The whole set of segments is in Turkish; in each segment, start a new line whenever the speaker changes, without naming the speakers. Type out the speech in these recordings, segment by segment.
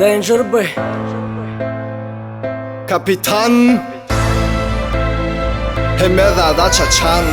Danger Boy
Kapitan Hemeda'da çaçan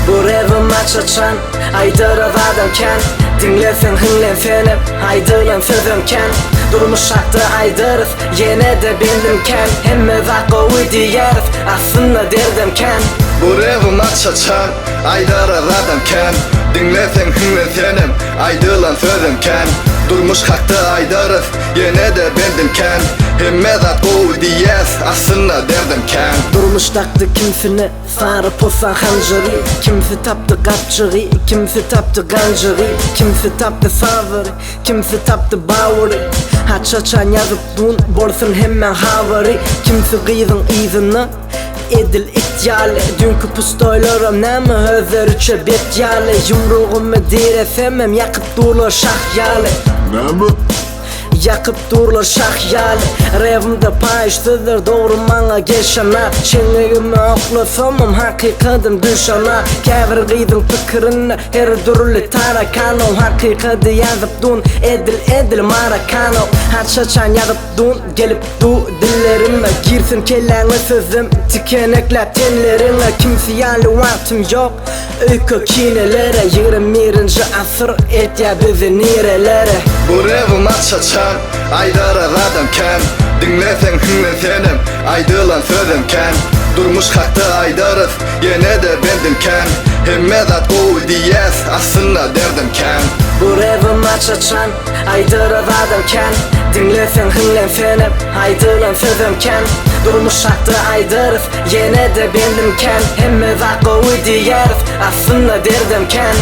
Bu revim açaçan Aydırıp adamken Dinlesen hınlensenim Aydırlan sözümken Durmuş aktı aydırıp Yine de bendimken Hemeda kovu diyerif Aslında derdimken
Bu revim açaçan Aydırıp adamken Dinlesen hınlensenim Aydırlan sözümken Durmuş kalktı aydırıp Yine de bendimken Hemmeda kovu diyes Aslında derdimken
Durmuş taktı kimsini Sarı posa hancırı Kimsi taptı kapçırı Kimsi taptı gancırı Kimsi taptı savırı Kimsi taptı bağırı Haçaçan yazıp dun Borsun hemen havarı Kimsi kıyızın izini Edil ityali Dünkü pustoylarım nemi Özörüçe betyali Yumruğumu diresemem Yakıp durlar şahyali
Nemi?
Yakıp durlar şahyali Revimde payıştıdır doğru bana geçana Çenegimi oklasamam hakikatim düşana Kevir gıydın fikrini her duruli tarakano Hakikati yazıp dun edil marakano Haçaçan yazıp dun gelip du dillerime Girsin kelleğine sözüm tikeneklep tenlerine Kimsiyali vaktim yok öykü kinelere 21. asır et ya bizi nirelere
Bu revim açaçan Aydırıp adamken Dinlesen hınlensenim Aydırlan sözümken Durmuş kalktı aydırıp Yine de bendimken Hemmedat kovu diyes Aslında derdimken
Bu revim açaçan Aydırıp adamken Dinlesen hınlensenim Aydırlan sözümken Durmuş aktı aydırıp Yine de bendimken Hemmedat kovu diyerif Aslında derdimken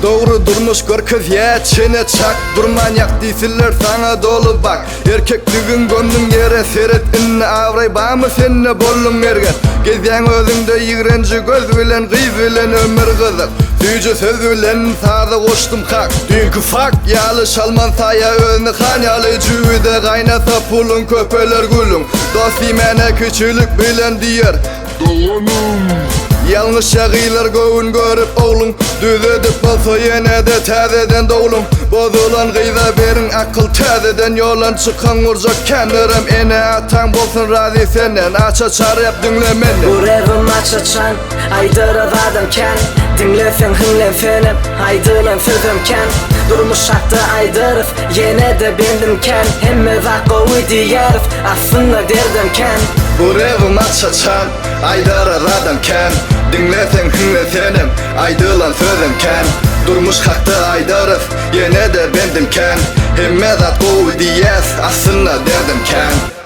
Doğru durmuş gör kız ye çene çak Durman yak değiller sana dolu bak Erkekliğin gönlün yere seret inne avray bağımı senne bollun ergen Gezyen özünde yigrenci göz bilen kız bilen ömür kızık Süyücü söz bilen sazı koştum hak Dünkü fak yalı şalman saya özünü kan yalı Cüvide kaynasa pulun köpeler gülün Dost imene küçülük bilen diyer Doğanım Yanlış yağıylar göğün görüp oğlum Düz edip olsa yine de tezeden doğulum Bozulan gıyda verin akıl tezeden Yolan çıkan vuracak kendirim Ene atan bolsun razı senden Açaçar yap dinlemeni
Bu revim açaçan Aydırıp adamken Dinlesen hınlensenim Aydırlan sözümken Durmuş aktı aydırıp Yine de bendimken Hemmeda kovu diyerif Aslında derdimken
Bu revim açaçan Aydırıp adamken Dinlesen hınlensenim Aydırlan sözümken Durmuş kalktı aydırıp Yine de bendimken Hemmedat kovu diyes Aslında derdimken